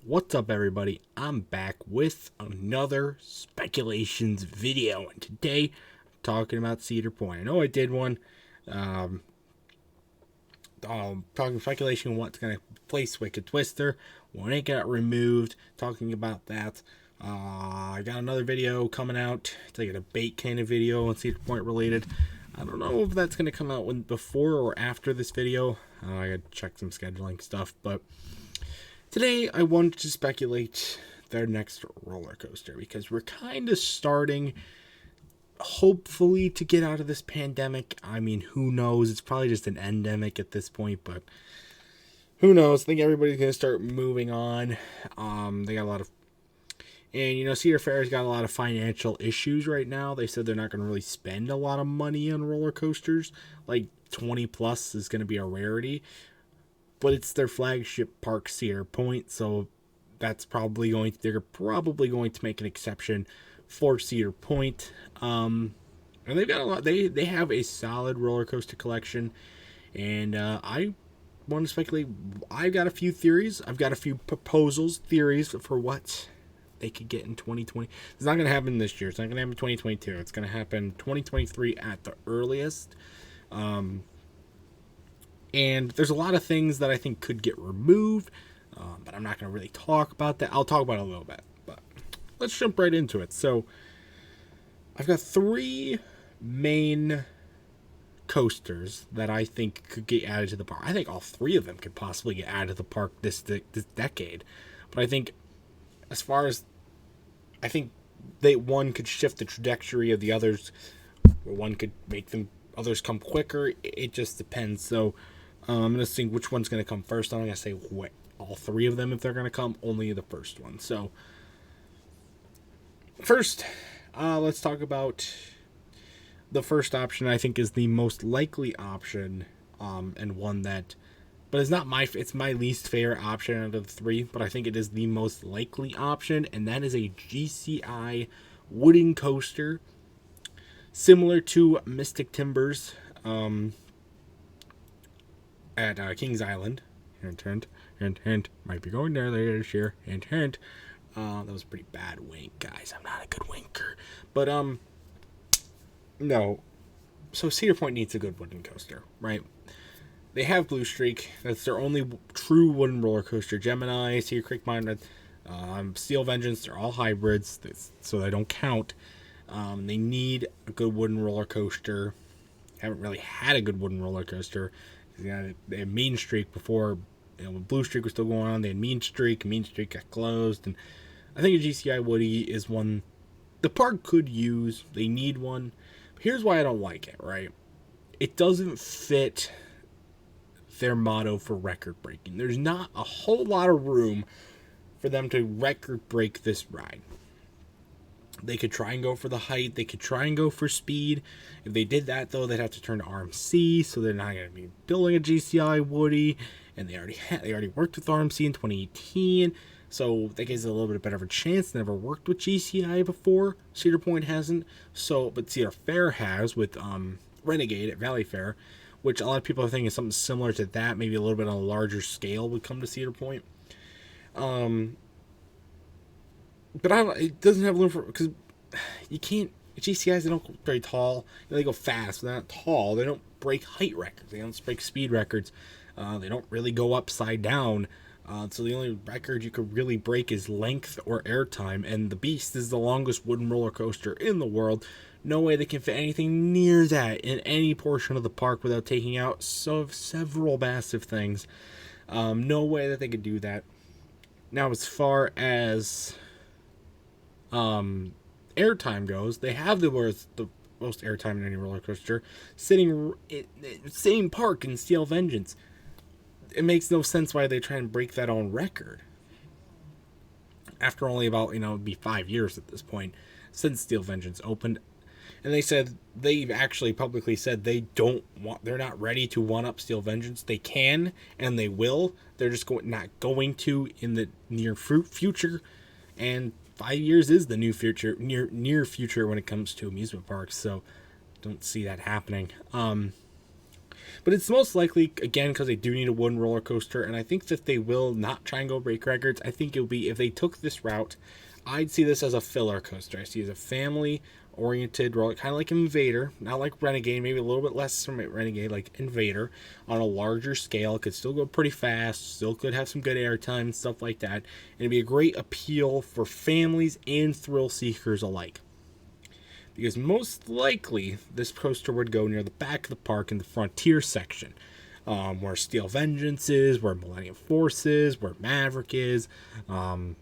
What's up, everybody? I'm back with another speculations video, and today I'm talking about Cedar Point. I know I did one um, talking speculation on what's going to place Wicked Twister when it got removed, talking about that. I got another video coming out. It's like a debate kind of video on Cedar Point related. I don't know if that's going to come out before or after this video. I got to check some scheduling stuff, but today I wanted to speculate their next roller coaster because we're kind of starting, hopefully, to get out of this pandemic. I mean, who knows? It's probably just an endemic at this point, but who knows? I think everybody's going to start moving on. They got a lot of, and Cedar Fair's got a lot of financial issues right now. They said they're not going to really spend a lot of money on roller coasters. Like 20 plus is going to be a rarity, but it's their flagship park, Cedar Point, so they're probably going to make an exception for Cedar Point. And they've got a lot. They have a solid roller coaster collection, and I want to speculate. I've got a few theories. I've got a few theories for what they could get in 2020. It's not going to happen this year. It's not going to happen in 2022. It's going to happen 2023 at the earliest. And there's a lot of things that I think could get removed, but I'm not going to really talk about that. I'll talk about it a little bit, but let's jump right into it. So I've got three main coasters that I think could get added to the park. I think all three of them could possibly get added to the park this decade. But I think as far as I think one could shift the trajectory of the others, or one could make them others come quicker. It just depends. So I'm going to see which one's going to come first. I'm not going to say all three of them if they're going to come, only the first one. So first, let's talk about the first option. I think is the most likely option, and one that, but it's my least favorite option out of the three, but I think it is the most likely option, and that is a GCI wooden coaster, similar to Mystic Timbers at Kings Island. Hint, hint, hint, hint. Might be going there later this year. Hint, hint. That was a pretty bad wink, guys. I'm not a good winker. But, no. So Cedar Point needs a good wooden coaster, right? They have Blue Streak. That's their only true wooden roller coaster. Gemini, Cedar Creek Mine, Steel Vengeance, they're all hybrids, so they don't count. They need a good wooden roller coaster. Haven't really had a good wooden roller coaster. They had Mean Streak before, when Blue Streak was still going on. They had Mean Streak. Mean Streak got closed, and I think a GCI Woody is one the park could use. They need one. But here's why I don't like it. Right, it doesn't fit their motto for record breaking. There's not a whole lot of room for them to record break this ride. They could try and go for the height. They could try and go for speed. If they did that, though, they'd have to turn to RMC, so they're not going to be building a GCI Woody. And they already worked with RMC in 2018, so that gives it a little bit better of a chance. They never worked with GCI before. Cedar Point hasn't. But Cedar Fair has with Renegade at Valley Fair, which a lot of people think is something similar to that, maybe a little bit on a larger scale would come to Cedar Point. But it doesn't have room for, because you can't, GCIs, they don't go very tall. They go fast, but they're not tall. They don't break height records. They don't break speed records. They don't really go upside down. So the only record you could really break is length or airtime. And the Beast is the longest wooden roller coaster in the world. No way they can fit anything near that in any portion of the park without taking out several massive things. No way that they could do that. Now, as far as airtime goes, they have the most airtime in any roller coaster, sitting in the same park in Steel Vengeance. It makes no sense why they try and break that on record. After only about, it'd be 5 years at this point since Steel Vengeance opened. And they've actually publicly said they're not ready to one up Steel Vengeance. They can, and they will. They're just not going to in the near future. And 5 years is the near future when it comes to amusement parks. So don't see that happening. But it's most likely, again, because they do need a wooden roller coaster, and I think that they will not try and go break records. I think it would be, if they took this route, I'd see this as a filler coaster. I see it as a family-oriented roller, kind of like Invader, not like Renegade, maybe a little bit less from Renegade, like Invader, on a larger scale. It could still go pretty fast, still could have some good airtime and stuff like that, and it'd be a great appeal for families and thrill seekers alike. Because most likely this coaster would go near the back of the park in the Frontier section, where Steel Vengeance is, where Millennium Force is, where Maverick is, around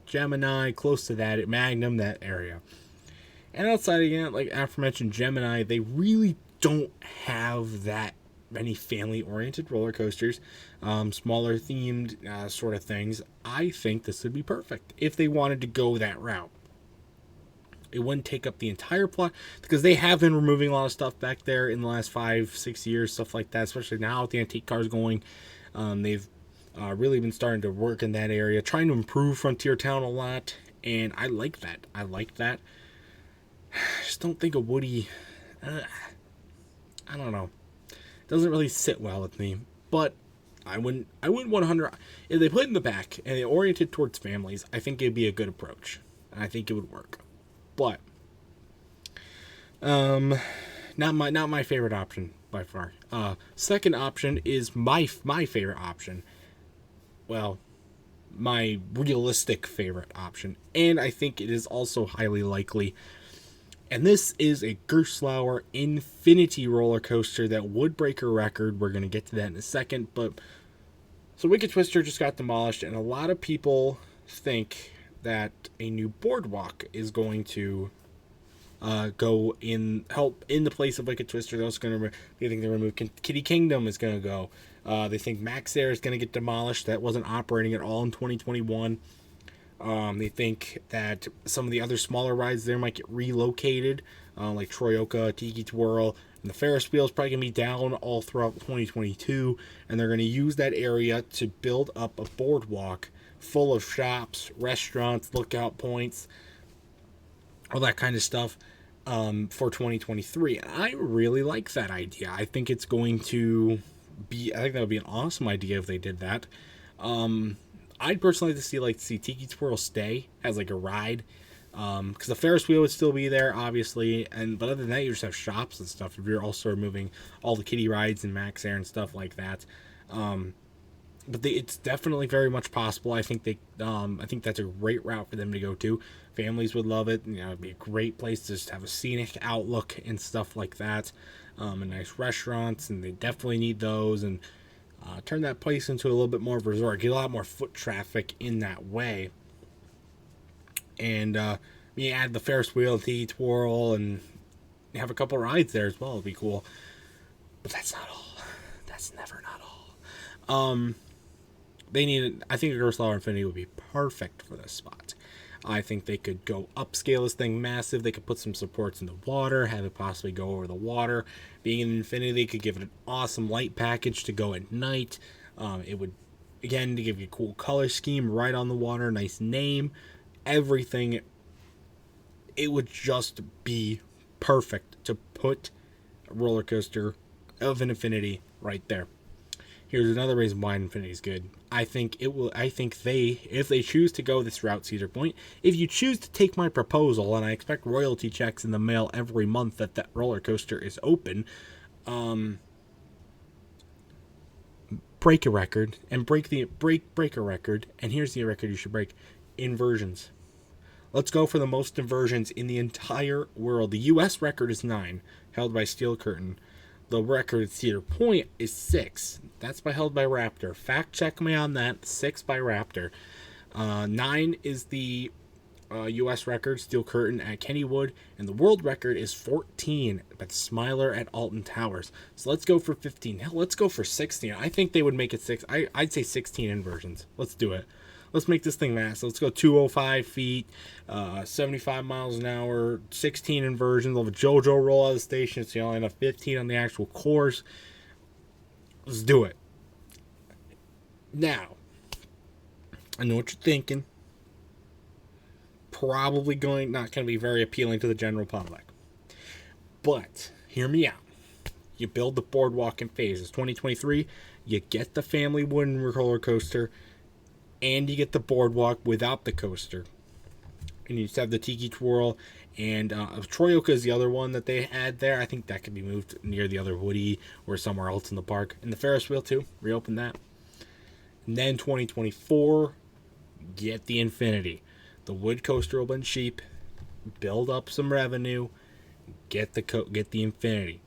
Gemini, close to that, Magnum, that area. And outside again, like aforementioned Gemini, they really don't have that many family-oriented roller coasters, smaller themed sort of things. I think this would be perfect if they wanted to go that route. It wouldn't take up the entire plot, because they have been removing a lot of stuff back there in the last 5-6 years, stuff like that, especially now with the antique cars going. They've really been starting to work in that area, trying to improve Frontier Town a lot, and I like that. I just don't think a Woody, I don't know, it doesn't really sit well with me, but I wouldn't 100, if they put it in the back and they oriented towards families, I think it'd be a good approach, and I think it would work. But not my favorite option by far. Second option is my favorite option. Well, my realistic favorite option, and I think it is also highly likely. And this is a Gerstlauer Infinity roller coaster that would break a record. We're going to get to that in a second. But so Wicked Twister just got demolished, and a lot of people think that a new boardwalk is going to go in, help in the place of Wicked Twister. They think they remove Kitty Kingdom is going to go. They think Max Air is going to get demolished. That wasn't operating at all in 2021. They think that some of the other smaller rides there might get relocated, like Troyoka, Tiki Twirl, and the Ferris wheel is probably going to be down all throughout 2022, and they're going to use that area to build up a boardwalk full of shops, restaurants, lookout points, all that kind of stuff for 2023. And I really like that idea. I think it's going to be, I think that would be an awesome idea if they did that. I'd personally like to see Tiki Twirl stay as like a ride, because the Ferris wheel would still be there, obviously, but other than that, you just have shops and stuff. If you're also removing all the kiddie rides and Max Air and stuff like that. But it's definitely very much possible. I think that's a great route for them to go to. Families would love it. It'd be a great place to just have a scenic outlook and stuff like that. And nice restaurants, and they definitely need those. And turn that place into a little bit more of a resort. Get a lot more foot traffic in that way. And you add the Ferris wheel, the twirl, and you have a couple rides there as well. It'd be cool. But that's not all. That's never not all. I think a Gerstlauer Infinity would be perfect for this spot. I think they could go upscale this thing massive. They could put some supports in the water, have it possibly go over the water. Being an Infinity, they could give it an awesome light package to go at night. It would, again, to give you a cool color scheme right on the water, nice name, everything. It would just be perfect to put a roller coaster of an Infinity right there. Here's another reason why Infinity is good. I think if they choose to go this route, Cedar Point, if you choose to take my proposal, and I expect royalty checks in the mail every month that roller coaster is open, break a record, and break a record, and here's the record you should break: inversions. Let's go for the most inversions in the entire world. The U.S. record is 9, held by Steel Curtain. The record at Cedar Point is 6. That's held by Raptor. Fact check me on that. 6 by Raptor. 9 is the U.S. record, Steel Curtain at Kennywood, and the world record is 14 by Smiler at Alton Towers. So let's go for 15. Hell, let's go for 16. I think they would make it 6. I'd say 16 inversions. Let's do it. Let's make this thing massive. Let's go 205 feet, 75 miles an hour, 16 inversions. We'll have a JoJo roll out of the station, so you only have 15 on the actual course. Let's do it. Now, I know what you're thinking. Probably not going to be very appealing to the general public. But, hear me out. You build the boardwalk in phases. 2023, you get the family wooden roller coaster, and you get the boardwalk without the coaster. And you just have the Tiki Twirl, and Troyoka is the other one that they had there. I think that could be moved near the other Woody or somewhere else in the park. And the Ferris wheel too, reopen that. And then 2024, get the Infinity. The wood coaster will been cheap, build up some revenue, get the Infinity.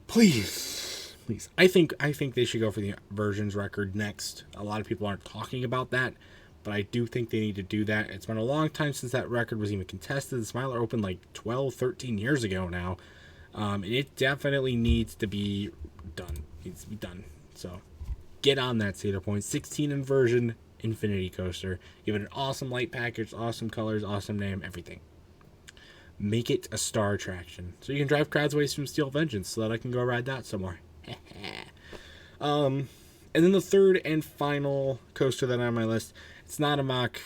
Please. I think they should go for the versions record next. A lot of people aren't talking about that, but I do think they need to do that. It's been a long time since that record was even contested. The Smiler opened like 12, 13 years ago now. And it definitely needs to be done. So get on that, Cedar Point. 16 inversion Infinity Coaster. Give it an awesome light package, awesome colors, awesome name, everything. Make it a star attraction. So you can drive crowds away from Steel Vengeance so that I can go ride that somewhere. And then the third and final coaster that on my list, it's not a mock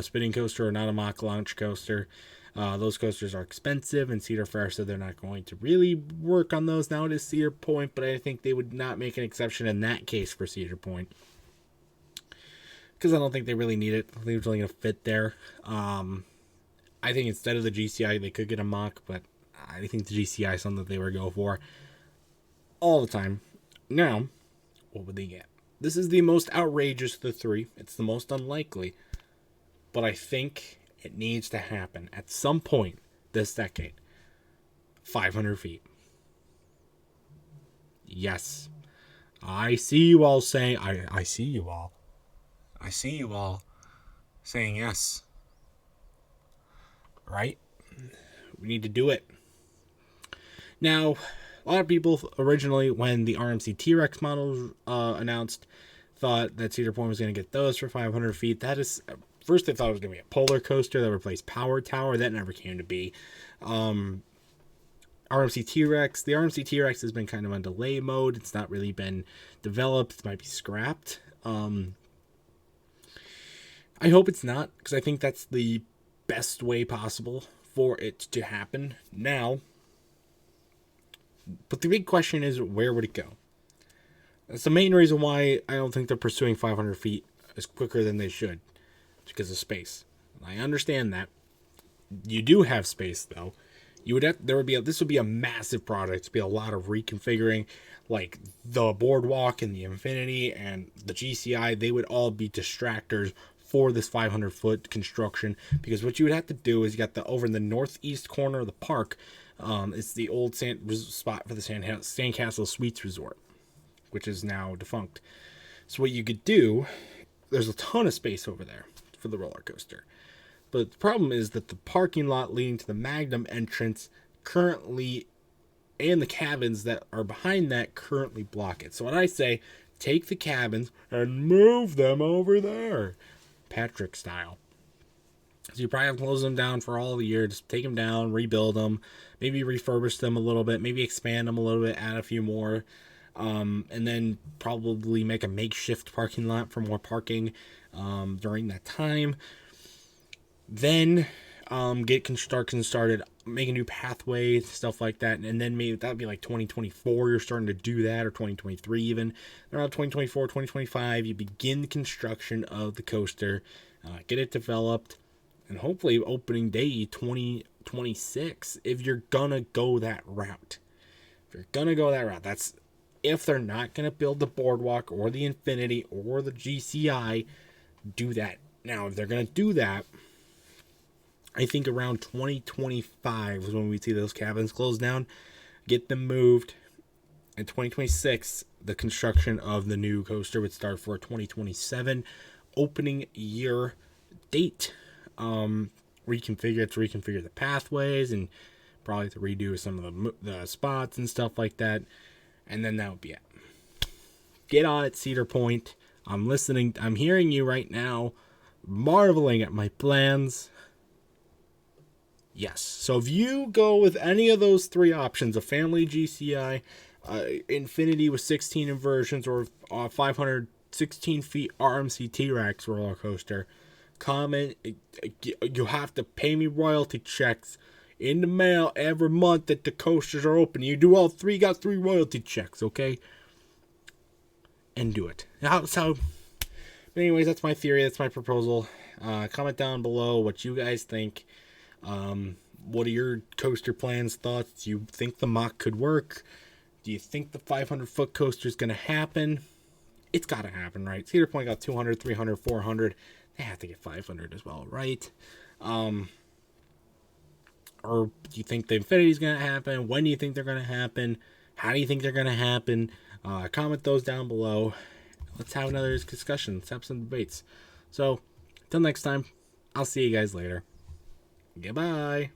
spinning coaster or not a mock launch coaster. Those coasters are expensive, and Cedar Fair said they're not going to really work on those now at Cedar Point, but I think they would not make an exception in that case for Cedar Point. Because I don't think they really need it. I think it's really going to fit there. I think instead of the GCI, they could get a mock, but I think the GCI is something that they were going for all the time. Now, what would they get? This is the most outrageous of the three. It's the most unlikely. But I think it needs to happen at some point this decade. 500 feet. Yes. I see you all saying, I see you all. I see you all saying yes. Right? We need to do it. Now, a lot of people originally, when the RMC T-Rex models announced, thought that Cedar Point was going to get those for 500 feet. That is, first they thought it was going to be a polar coaster that replaced Power Tower. That never came to be. RMC T-Rex. The RMC T-Rex has been kind of on delay mode. It's not really been developed. It might be scrapped. I hope it's not, because I think that's the best way possible for it to happen now. But the big question is, where would it go? That's the main reason why I don't think they're pursuing 500 feet as quicker than they should. It's because of space. I understand that. You do have space, though. This would be a massive project. It'd be a lot of reconfiguring, like the boardwalk and the Infinity and the GCI. They would all be distractors for this 500-foot construction, because what you would have to do is you got over in the northeast corner of the park. It's the old spot for the Sandcastle Suites Resort, which is now defunct. So what you could do, there's a ton of space over there for the roller coaster. But the problem is that the parking lot leading to the Magnum entrance currently, and the cabins that are behind that currently block it. So what I say, take the cabins and move them over there. Patrick style. So you probably have to close them down for all the year. Just take them down, rebuild them, maybe refurbish them a little bit, maybe expand them a little bit, add a few more, and then probably make a makeshift parking lot for more parking during that time. Then get construction started, making new pathways, stuff like that, and then maybe that would be like 2024. You're starting to do that, or 2023 even. Around 2024, 2025, you begin the construction of the coaster, get it developed, and hopefully opening day 2026 if you're gonna go that route. That's if they're not gonna build the boardwalk or the Infinity or the GCI, do that. Now, if they're gonna do that, I think around 2025 is when we see those cabins close down, get them moved. In 2026, the construction of the new coaster would start for a 2027 opening year date. Reconfigure the pathways, and probably to redo some of the spots and stuff like that. And then that would be it. Get on it, Cedar Point. I'm listening. I'm hearing you right now, marveling at my plans. Yes. So if you go with any of those three options, a family GCI, Infinity with 16 inversions, or 516 feet RMC T-Rex roller coaster, comment. You have to pay me royalty checks in the mail every month that the coasters are open. You do all three, got 3 royalty checks, okay? And do it. But anyways, that's my theory. That's my proposal. Comment down below what you guys think. What are your coaster plans, thoughts? Do you think the mock could work? Do you think the 500-foot coaster is going to happen? It's got to happen, right? Cedar Point got 200, 300, 400. They have to get 500 as well, right? Or do you think the Infinity is going to happen? When do you think they're going to happen? How do you think they're going to happen? Comment those down below. Let's have another discussion. Let's have some debates. So, until next time, I'll see you guys later. Goodbye.